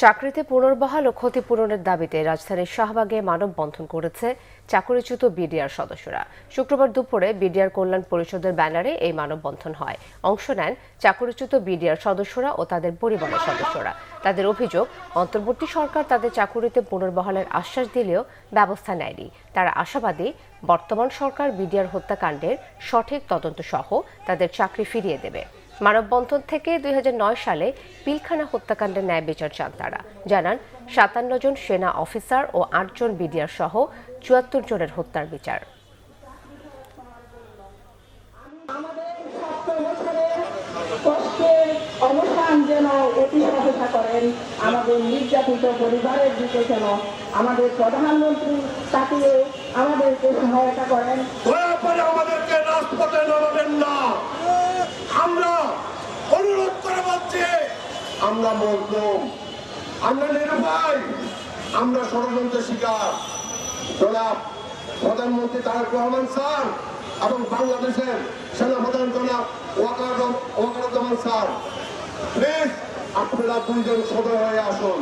চাকরিতে পুনর্বহাল ও ক্ষতিপূরণের দাবিতে রাজধানীর শাহবাগে মানববন্ধন করেছে চাকরিচ্যুত বিডিআর সদস্যরা। শুক্রবার দুপুরে বিডিআর কল্যাণ পরিষদের ব্যানারে এই মানববন্ধন হয়। অংশ নেন চাকরিচ্যুত বিডিআর সদস্যরা ও তাদের পরিবারের সদস্যরা। তাদের অভিযোগ, অন্তর্বর্তী সরকার তাদের চাকুরিতে পুনর্বহালের আশ্বাস দিলেও ব্যবস্থা নেয়নি। তারা আশাবাদী বর্তমান সরকার বিডিআর হত্যাকাণ্ডের সঠিক তদন্ত সহ তাদের চাকরি ফিরিয়ে দেবে। মানববন্ধন থেকে 2009 সালে পিলখানা হত্যাকাণ্ডের ন্যায় বিচার চান তারা। জানান 57 জন সেনা অফিসার ও 8 জন বিডিআর সহ 74 জনের হত্যার বিচার। অবস্থান যেন অতি সহায়তা করেন আমাদের নির্যাতিত পরিবারের দিকে, যেন আমাদের প্রধানমন্ত্রী তাকিয়ে আমাদেরকে সহায়তা করেন। দয়া করে আমাদেরকে রাজপথে নামাবেন না। আমরা অনুরোধ করে বলছি, আমরা মজলুম, আমরা নিরুপায়, আমরা ষড়যন্ত্রের শিকার। জনাব প্রধানমন্ত্রী তারেক রহমান স্যার এবং বাংলাদেশের সেনাপ্রধান জনাব ওয়াকারুজ্জামান স্যার, প্লিজ আপনারা দুইজন সদয় হয়ে আসুন।